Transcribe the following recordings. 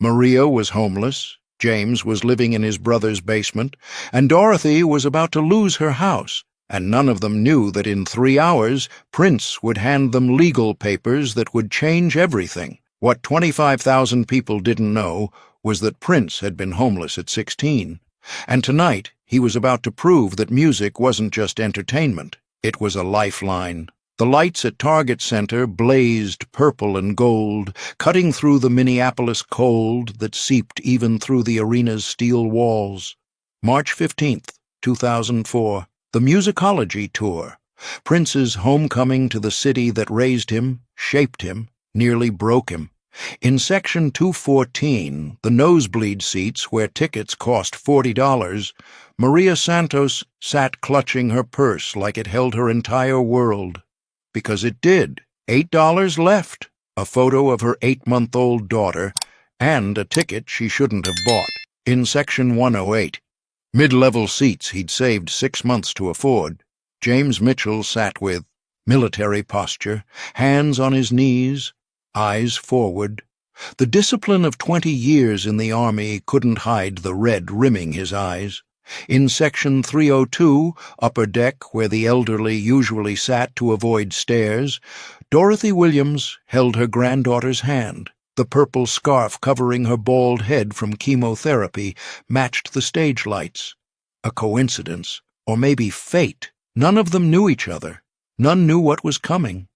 Maria was homeless, James was living in his brother's basement, and Dorothy was about to lose her house, and none of them knew that in 3 hours Prince would hand them legal papers that would change everything. What 25,000 people didn't know was that Prince had been homeless at 16, and tonight he was about to prove that music wasn't just entertainment, it was a lifeline. The lights at Target Center blazed purple and gold, cutting through the Minneapolis cold that seeped even through the arena's steel walls. March 15th, 2004, the Musicology Tour, Prince's homecoming to the city that raised him, shaped him, nearly broke him. In Section 214, the nosebleed seats where tickets cost $40, Maria Santos sat clutching her purse like it held her entire world. Because it did. $8 left, a photo of her 8-month-old daughter, and a ticket she shouldn't have bought. In Section 108, mid-level seats he'd saved 6 months to afford, James Mitchell sat with military posture, hands on his knees, eyes forward. The discipline of 20 years in the Army couldn't hide the red rimming his eyes. In Section 302, upper deck where the elderly usually sat to avoid stairs, Dorothy Williams held her granddaughter's hand. The purple scarf covering her bald head from chemotherapy matched the stage lights. A coincidence, or maybe fate. None of them knew each other. None knew what was coming.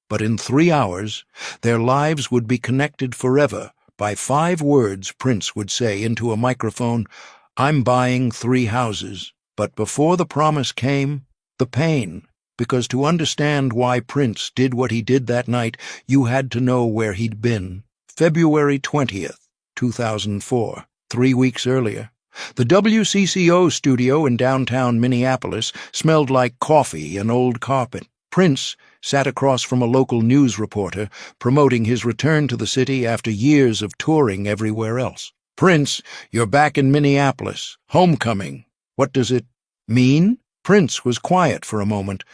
But in 3 hours, their lives would be connected forever by 5 words Prince would say into a microphone, "I'm buying 3 houses." But before the promise came, the pain, because to understand why Prince did what he did that night, you had to know where he'd been. February 20th, 2004, 3 weeks earlier. The WCCO studio in downtown Minneapolis smelled like coffee and old carpet. Prince sat across from a local news reporter promoting his return to the city after years of touring everywhere else. "Prince, you're back in Minneapolis. Homecoming. What does it mean?" Prince was quiet for a moment,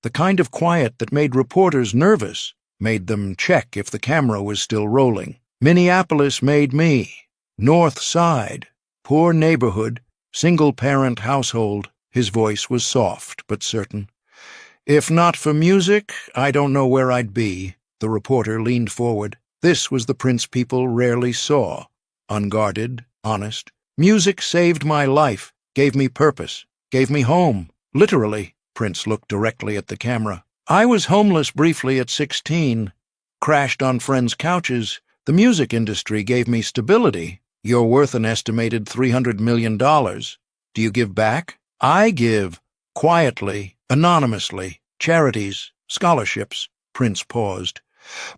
the kind of quiet that made reporters nervous, made them check if the camera was still rolling. "Minneapolis made me. North Side. Poor neighborhood. Single-parent household." His voice was soft but certain. "If not for music, I don't know where I'd be." The reporter leaned forward. This was the Prince people rarely saw. Unguarded, honest. "Music saved my life, gave me purpose, gave me home. Literally." Prince looked directly at the camera. "I was homeless briefly at 16, crashed on friends' couches. The music industry gave me stability. You're worth an estimated $300 million. Do you give back?" "I give. Quietly, anonymously, charities, scholarships." Prince paused.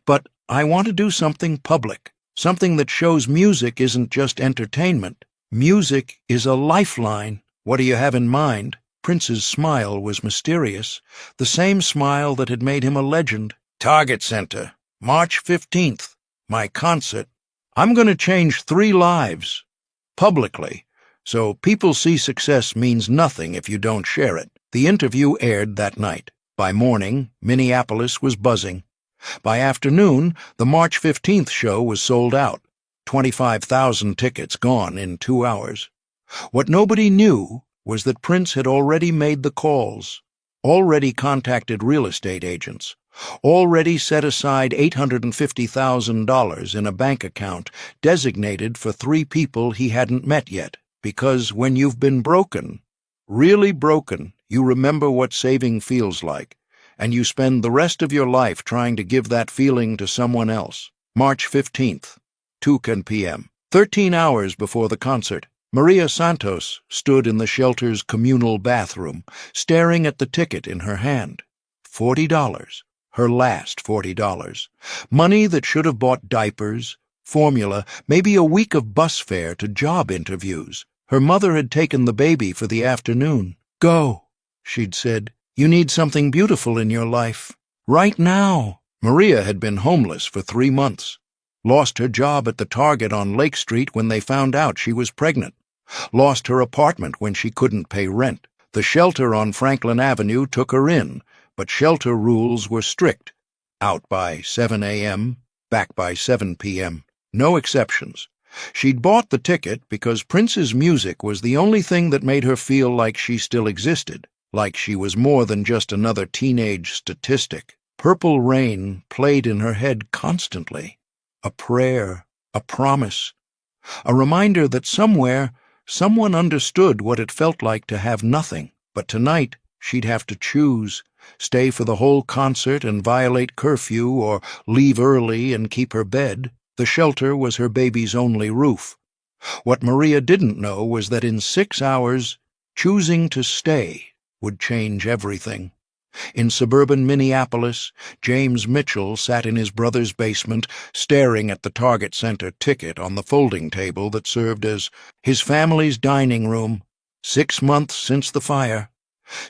"But I want to do something public, something that shows music isn't just entertainment. Music is a lifeline. What do you have in mind?" Prince's smile was mysterious, the same smile that had made him a legend. "Target Center, March 15th, my concert. I'm going to change 3 lives. Publicly. So people see success means nothing if you don't share it." The interview aired that night. By morning, Minneapolis was buzzing. By afternoon, the March 15th show was sold out. 25,000 tickets gone in 2 hours. What nobody knew was that Prince had already made the calls, already contacted real estate agents, already set aside $850,000 in a bank account designated for 3 people he hadn't met yet. Because when you've been broken, really broken, you remember what saving feels like, and you spend the rest of your life trying to give that feeling to someone else. March 15th, 2 p.m. 13 hours before the concert, Maria Santos stood in the shelter's communal bathroom, staring at the ticket in her hand. $40. Her last $40. Money that should have bought diapers, formula, maybe a week of bus fare to job interviews. Her mother had taken the baby for the afternoon. "Go," she'd said. "You need something beautiful in your life. Right now." Maria had been homeless for 3 months. Lost her job at the Target on Lake Street when they found out she was pregnant. Lost her apartment when she couldn't pay rent. The shelter on Franklin Avenue took her in, but shelter rules were strict. Out by 7 a.m., back by 7 p.m. No exceptions. She'd bought the ticket because Prince's music was the only thing that made her feel like she still existed, like she was more than just another teenage statistic. Purple Rain played in her head constantly. A prayer, a promise, a reminder that somewhere, someone understood what it felt like to have nothing. But tonight, she'd have to choose, stay for the whole concert and violate curfew, or leave early and keep her bed. The shelter was her baby's only roof. What Maria didn't know was that in 6 hours, choosing to stay would change everything. In suburban Minneapolis, James Mitchell sat in his brother's basement, staring at the Target Center ticket on the folding table that served as his family's dining room. 6 months since the fire.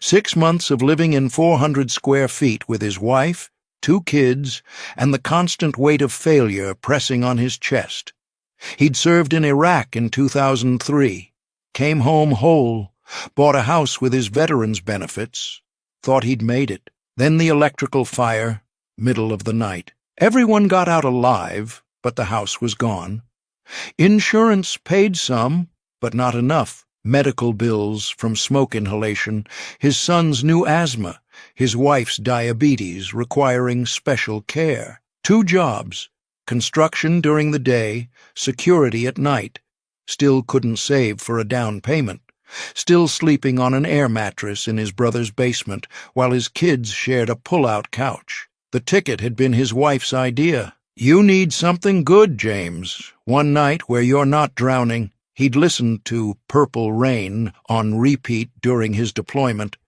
6 months of living in 400 square feet with his wife, 2 kids, and the constant weight of failure pressing on his chest. He'd served in Iraq in 2003, came home whole, bought a house with his veterans' benefits, thought he'd made it. Then the electrical fire, middle of the night. Everyone got out alive, but the house was gone. Insurance paid some, but not enough. Medical bills from smoke inhalation, his son's new asthma, his wife's diabetes requiring special care. 2 jobs, construction during the day, security at night. Still couldn't save for a down payment. Still sleeping on an air mattress in his brother's basement while his kids shared a pull-out couch. The ticket had been his wife's idea. "You need something good, James. One night where you're not drowning." He'd listened to Purple Rain on repeat during his deployment.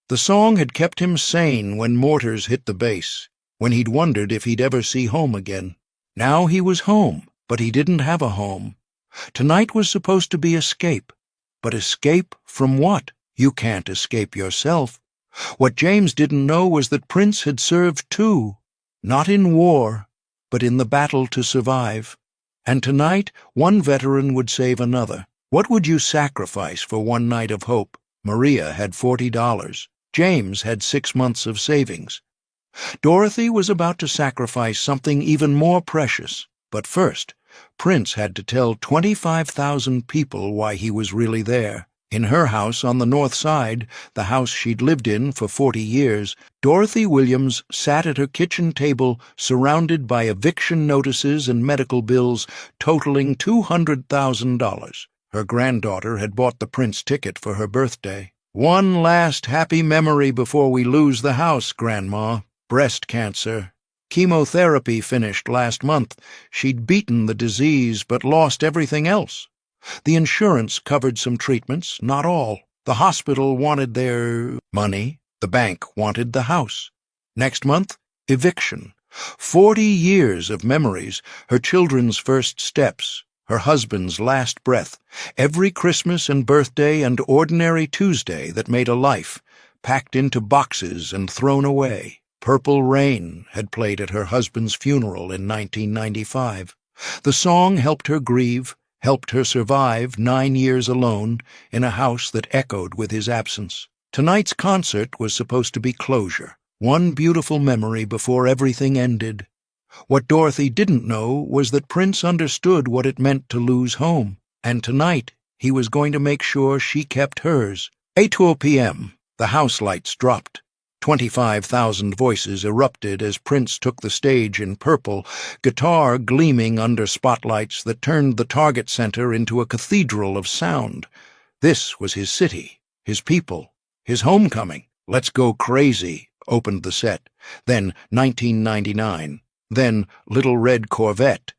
The song had kept him sane when mortars hit the base, when he'd wondered if he'd ever see home again. Now he was home, but he didn't have a home. Tonight was supposed to be escape. But escape from what? You can't escape yourself. What James didn't know was that Prince had served too, not in war, but in the battle to survive. And tonight, one veteran would save another. What would you sacrifice for one night of hope? Maria had $40. James had 6 months of savings. Dorothy was about to sacrifice something even more precious. But first, Prince had to tell 25,000 people why he was really there. In her house on the north side, the house she'd lived in for 40 years, Dorothy Williams sat at her kitchen table surrounded by eviction notices and medical bills totaling $200,000. Her granddaughter had bought the Prince ticket for her birthday. "One last happy memory before we lose the house, Grandma. Breast cancer. Chemotherapy finished last month. She'd beaten the disease but lost everything else. The insurance covered some treatments, not all. The hospital wanted their money. The bank wanted the house. Next month, eviction. 40 years of memories, her children's first steps, her husband's last breath, every Christmas and birthday and ordinary Tuesday that made a life, packed into boxes and thrown away. Purple Rain had played at her husband's funeral in 1995. The song helped her grieve, helped her survive 9 years alone in a house that echoed with his absence. Tonight's concert was supposed to be closure, one beautiful memory before everything ended. What Dorothy didn't know was that Prince understood what it meant to lose home, and tonight he was going to make sure she kept hers. 8:12 p.m., the house lights dropped. 25,000 voices erupted as Prince took the stage in purple, guitar gleaming under spotlights that turned the Target Center into a cathedral of sound. This was his city, his people, his homecoming. "Let's Go Crazy" opened the set, then 1999, then Little Red Corvette.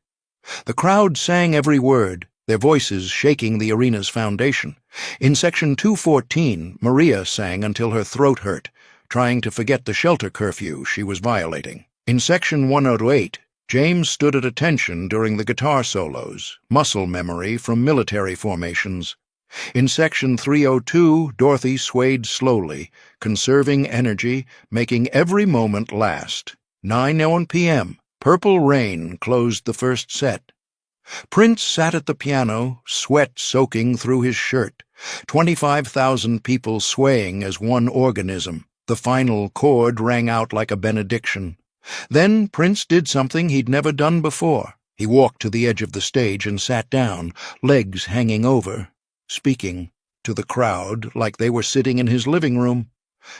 The crowd sang every word, their voices shaking the arena's foundation. In section 214, Maria sang until her throat hurt, trying to forget the shelter curfew she was violating. In section 108, James stood at attention during the guitar solos, muscle memory from military formations. In section 302, Dorothy swayed slowly, conserving energy, making every moment last. 9:01 p.m., Purple Rain closed the first set. Prince sat at the piano, sweat soaking through his shirt, 25,000 people swaying as one organism. The final chord rang out like a benediction. Then Prince did something he'd never done before. He walked to the edge of the stage and sat down, legs hanging over, speaking to the crowd like they were sitting in his living room.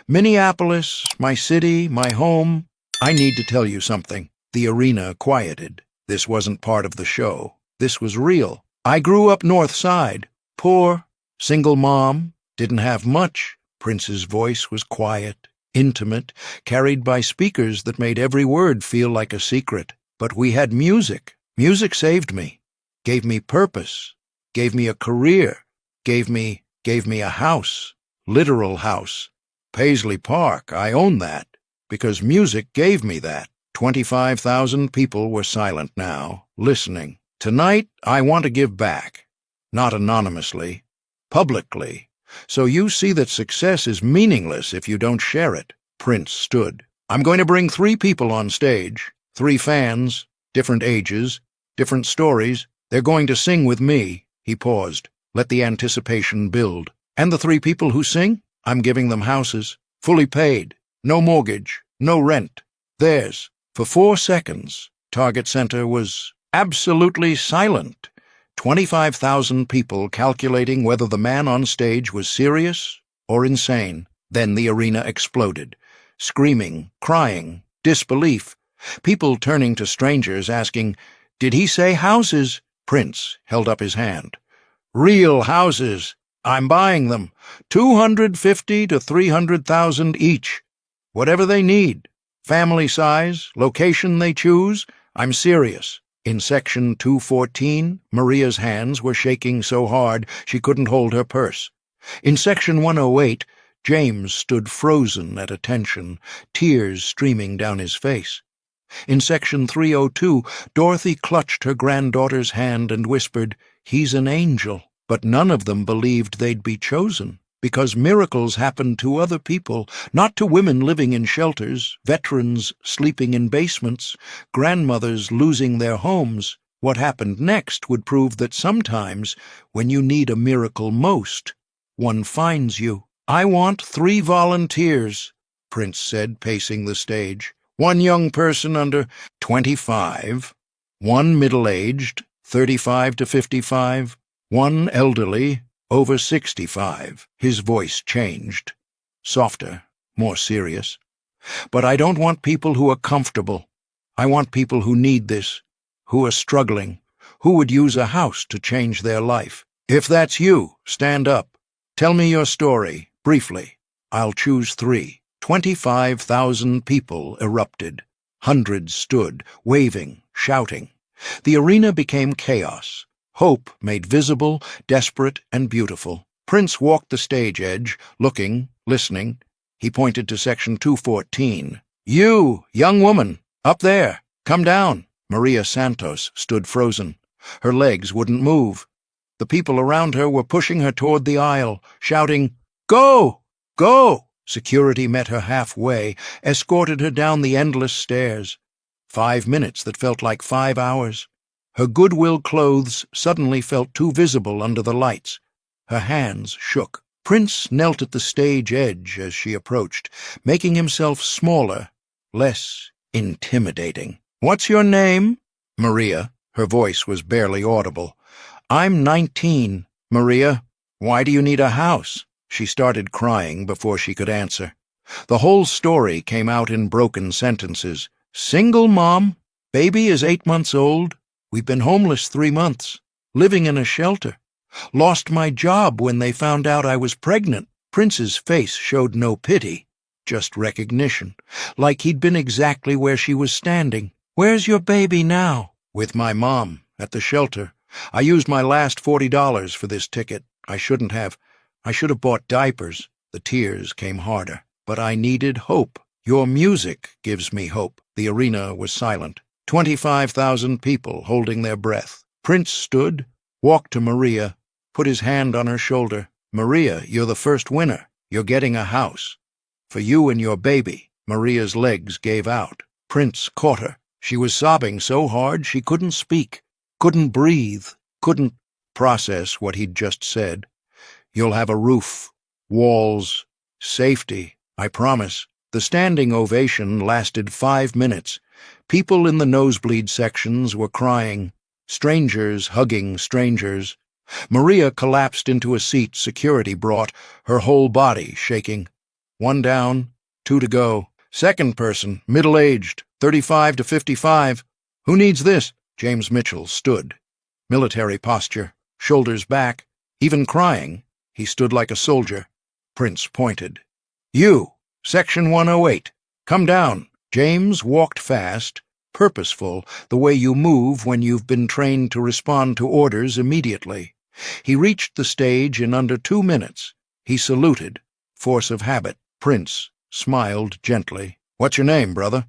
"Minneapolis, my city, my home. I need to tell you something." The arena quieted. This wasn't part of the show. This was real. "I grew up North Side. Poor, single mom, didn't have much." Prince's voice was quiet, intimate, carried by speakers that made every word feel like a secret. "But we had music. Music saved me, gave me purpose, gave me a career, gave me a house, literal house. Paisley Park, I own that, because music gave me that." 25,000 people were silent now, listening. "Tonight, I want to give back. Not anonymously, publicly. So you see that success is meaningless if you don't share it." Prince stood. "I'm going to bring 3 people on stage, 3 fans, different ages, different stories. They're going to sing with me." He paused. Let the anticipation build. "And the 3 people who sing? I'm giving them houses, fully paid, no mortgage, no rent. Theirs." For 4 seconds, Target Center was absolutely silent. 25,000 people calculating whether the man on stage was serious or insane. Then the arena exploded. Screaming, crying, disbelief. People turning to strangers asking, "Did he say houses?" Prince held up his hand. "Real houses. I'm buying them. 250 to 300,000 each. Whatever they need. Family size, location they choose. I'm serious." In section 214, Maria's hands were shaking so hard she couldn't hold her purse. In section 108, James stood frozen at attention, tears streaming down his face. In section 302, Dorothy clutched her granddaughter's hand and whispered, "He's an angel." But none of them believed they'd be chosen, because miracles happened to other people, not to women living in shelters, veterans sleeping in basements, grandmothers losing their homes. What happened next would prove that sometimes, when you need a miracle most, one finds you. "I want 3 volunteers," Prince said, pacing the stage. "1 young person under 25, 1 middle-aged, 35 to 55, 1 elderly, over 65. His voice changed. Softer, more serious. "But I don't want people who are comfortable. I want people who need this, who are struggling, who would use a house to change their life. If that's you, stand up. Tell me your story, briefly. I'll choose 3. 25,000 people erupted. Hundreds stood, waving, shouting. The arena became chaos. Hope made visible, desperate, and beautiful. Prince walked the stage edge, looking, listening. He pointed to section 214. "You, young woman, up there, come down." Maria Santos stood frozen. Her legs wouldn't move. The people around her were pushing her toward the aisle, shouting, "Go! Go!" Security met her halfway, escorted her down the endless stairs. 5 minutes that felt like 5 hours. Her Goodwill clothes suddenly felt too visible under the lights. Her hands shook. Prince knelt at the stage edge as she approached, making himself smaller, less intimidating. "What's your name?" "Maria." Her voice was barely audible. "I'm 19, Maria. Why do you need a house?" She started crying before she could answer. The whole story came out in broken sentences. "Single mom. Baby is 8 months old. We've been homeless 3 months. Living in a shelter. Lost my job when they found out I was pregnant." Prince's face showed no pity, just recognition, like he'd been exactly where she was standing. "Where's your baby now?" "With my mom, at the shelter. I used my last $40 for this ticket. I shouldn't have. I should have bought diapers." The tears came harder. "But I needed hope. Your music gives me hope." The arena was silent. 25,000 people holding their breath. Prince stood, walked to Maria, put his hand on her shoulder. "Maria, you're the first winner. You're getting a house. For you and your baby." Maria's legs gave out. Prince caught her. She was sobbing so hard she couldn't speak, couldn't breathe, couldn't process what he'd just said. "You'll have a roof, walls, safety, I promise." The standing ovation lasted 5 minutes. People in the nosebleed sections were crying, strangers hugging strangers. Maria collapsed into a seat security brought, her whole body shaking. 1 down, 2 to go. Second person, middle-aged, 35 to 55. Who needs this? James Mitchell stood. Military posture, shoulders back, even crying. He stood like a soldier. Prince pointed. You, Section 108. Come down. James walked fast, purposeful, the way you move when you've been trained to respond to orders immediately. He reached the stage in under 2 minutes. He saluted, force of habit. Prince smiled gently. What's your name, brother?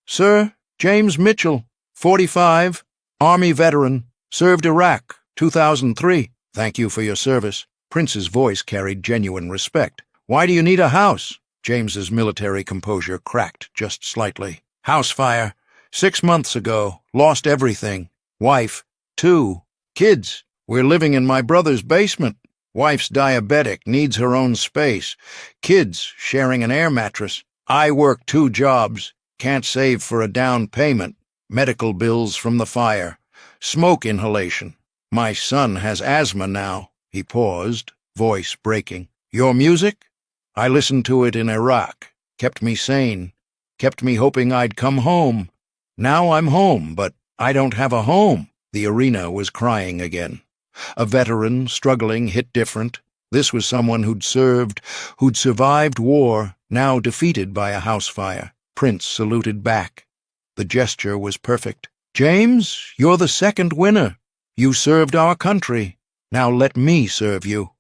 Sir, James Mitchell, 45, Army veteran, served Iraq, 2003. Thank you for your service. Prince's voice carried genuine respect. Why do you need a house? James's military composure cracked just slightly. House fire. 6 months ago. Lost everything. Wife. 2. Kids. We're living in my brother's basement. Wife's diabetic, needs her own space. Kids sharing an air mattress. I work 2 jobs. Can't save for a down payment. Medical bills from the fire. Smoke inhalation. My son has asthma now. He paused, voice breaking. Your music? I listened to it in Iraq. Kept me sane. Kept me hoping I'd come home. Now I'm home, but I don't have a home. The arena was crying again. A veteran, struggling, hit different. This was someone who'd served, who'd survived war, now defeated by a house fire. Prince saluted back. The gesture was perfect. James, you're the second winner. You served our country. Now let me serve you.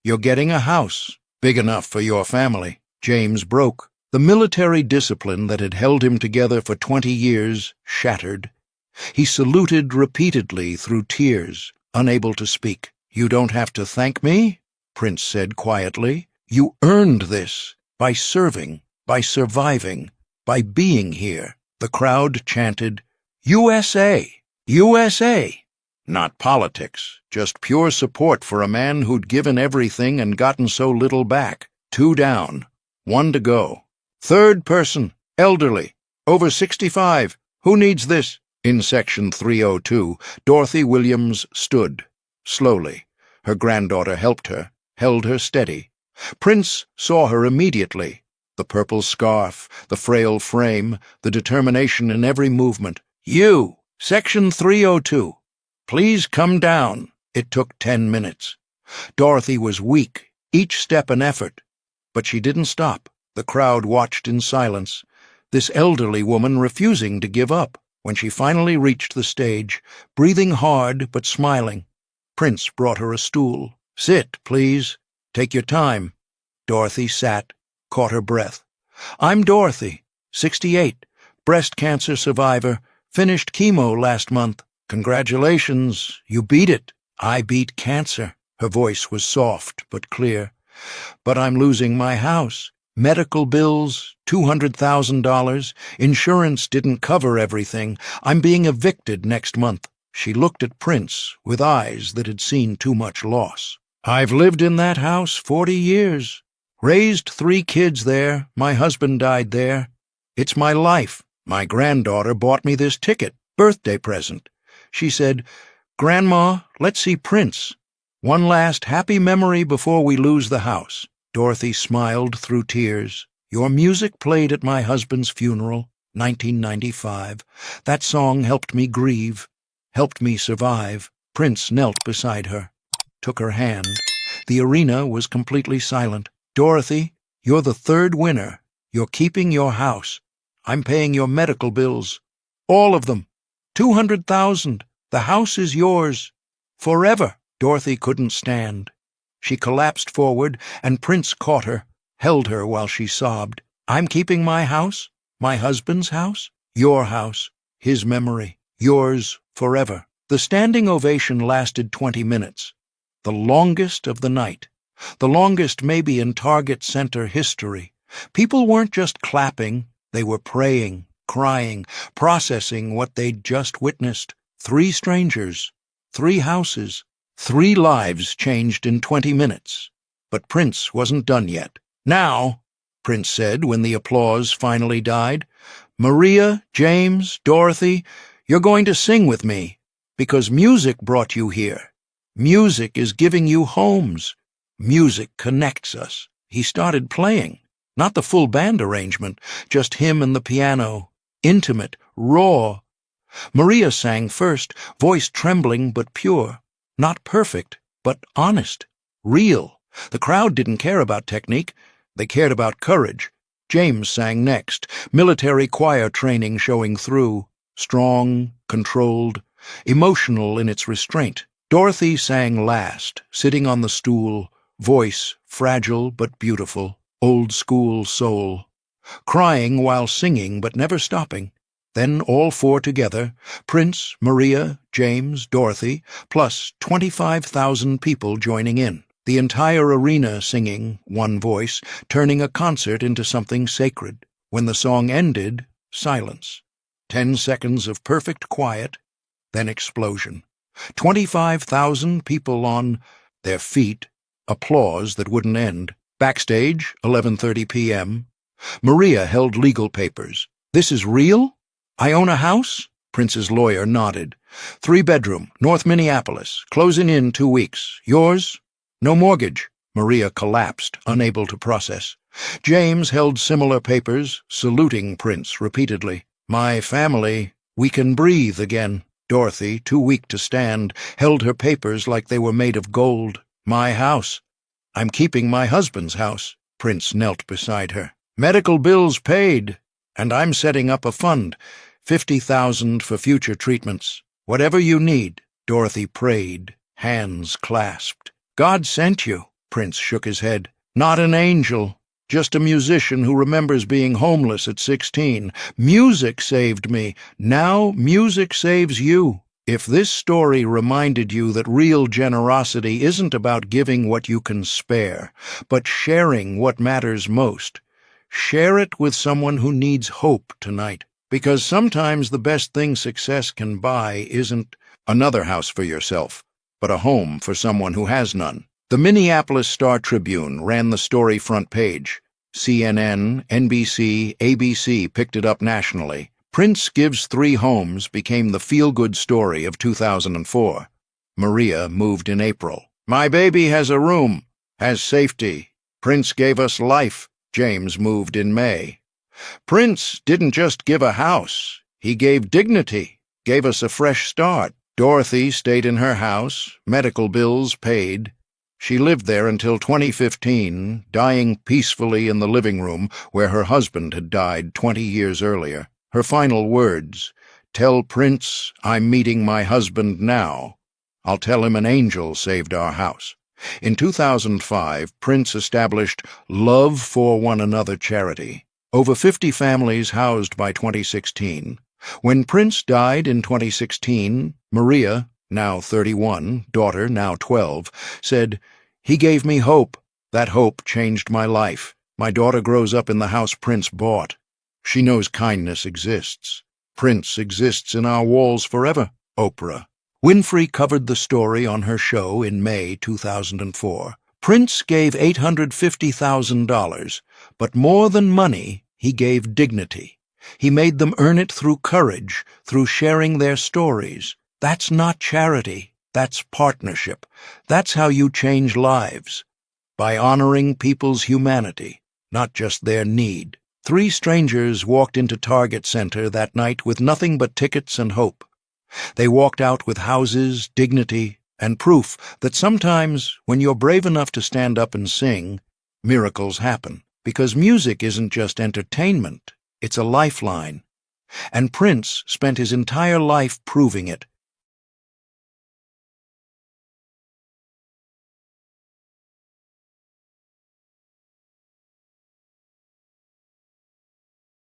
You're getting a house, big enough for your family. James broke. The military discipline that had held him together for 20 years shattered. He saluted repeatedly through tears, unable to speak. You don't have to thank me, Prince said quietly. You earned this by serving, by surviving, by being here. The crowd chanted, USA! USA! Not politics, just pure support for a man who'd given everything and gotten so little back. 2 down, 1 to go. Third person, elderly, over 65. Who needs this? In Section 302, Dorothy Williams stood, slowly. Her granddaughter helped her, held her steady. Prince saw her immediately. The purple scarf, the frail frame, the determination in every movement. You, Section 302. Please come down. It took 10 minutes. Dorothy was weak, each step an effort. But she didn't stop. The crowd watched in silence, this elderly woman refusing to give up. When she finally reached the stage, breathing hard but smiling, Prince brought her a stool. Sit, please. Take your time. Dorothy sat, caught her breath. I'm Dorothy, 68, breast cancer survivor, finished chemo last month. Congratulations, you beat it. I beat cancer. Her voice was soft but clear. But I'm losing my house. Medical bills, $200,000. Insurance didn't cover everything. I'm being evicted next month. She looked at Prince with eyes that had seen too much loss. I've lived in that house 40 years. Raised 3 kids there. My husband died there. It's my life. My granddaughter bought me this ticket, birthday present. She said, Grandma, let's see Prince. One last happy memory before we lose the house. Dorothy smiled through tears. Your music played at my husband's funeral, 1995. That song helped me grieve, helped me survive. Prince knelt beside her, took her hand. The arena was completely silent. Dorothy, you're the 3rd winner. You're keeping your house. I'm paying your medical bills. All of them. 200,000. The house is yours. Forever. Dorothy couldn't stand. She collapsed forward, and Prince caught her, held her while she sobbed. I'm keeping my house, my husband's house, your house, his memory, yours forever. The standing ovation lasted 20 minutes, the longest of the night, the longest maybe in Target Center history. People weren't just clapping, they were praying, crying, processing what they'd just witnessed. 3 strangers, 3 houses, 3 lives changed in 20 minutes. But Prince wasn't done yet. Now, Prince said when the applause finally died. "Maria, James, Dorothy, you're going to sing with me, because music brought you here. Music is giving you homes. Music connects us." He started playing, not the full band arrangement, just him and the piano, intimate, raw. Maria sang first, voice trembling but pure, not perfect, but honest, real. The crowd didn't care about technique, they cared about courage. James sang next, military choir training showing through, strong, controlled, emotional in its restraint. Dorothy sang last, sitting on the stool, voice fragile but beautiful, old-school soul, crying while singing but never stopping. Then all four together, Prince, Maria, James, Dorothy, plus 25,000 people joining in. The entire arena singing, one voice, turning a concert into something sacred. When the song ended, silence. 10 seconds of perfect quiet, then explosion. 25,000 people on their feet, applause that wouldn't end. Backstage, 11:30 p.m. Maria held legal papers. "This is real? I own a house?" Prince's lawyer nodded. "3-bedroom, North Minneapolis, closing in 2 weeks. Yours?" "No mortgage." Maria collapsed, unable to process. James held similar papers, saluting Prince repeatedly. "My family, we can breathe again." Dorothy, too weak to stand, held her papers like they were made of gold. "My house. I'm keeping my husband's house." Prince knelt beside her. "Medical bills paid, and I'm setting up a fund, 50,000 for future treatments. Whatever you need." Dorothy prayed, hands clasped. "God sent you." Prince shook his head. "Not an angel, just a musician who remembers being homeless at 16. Music saved me. Now music saves you." If this story reminded you that real generosity isn't about giving what you can spare, but sharing what matters most, share it with someone who needs hope tonight. Because sometimes the best thing success can buy isn't another house for yourself, but a home for someone who has none. The Minneapolis Star-Tribune ran the story front page. CNN, NBC, ABC picked it up nationally. Prince Gives 3 Homes became the feel-good story of 2004. Maria moved in April. "My baby has a room, has safety. Prince gave us life." James moved in May. "Prince didn't just give a house, he gave dignity, gave us a fresh start." Dorothy stayed in her house, medical bills paid. She lived there until 2015, dying peacefully in the living room where her husband had died 20 years earlier. Her final words, "Tell Prince I'm meeting my husband now. I'll tell him an angel saved our house." In 2005, Prince established Love for One Another charity. Over 50 families housed by 2016. When Prince died in 2016, Maria, now 31, daughter, now 12, said, "He gave me hope. That hope changed my life. My daughter grows up in the house Prince bought. She knows kindness exists. Prince exists in our walls forever." Oprah. Winfrey covered the story on her show in May 2004. Prince gave $850,000, but more than money, he gave dignity. He made them earn it through courage, through sharing their stories. That's not charity, that's partnership. That's how you change lives. By honoring people's humanity, not just their need. 3 strangers walked into Target Center that night with nothing but tickets and hope. They walked out with houses, dignity, and proof that sometimes, when you're brave enough to stand up and sing, miracles happen. Because music isn't just entertainment, it's a lifeline. And Prince spent his entire life proving it.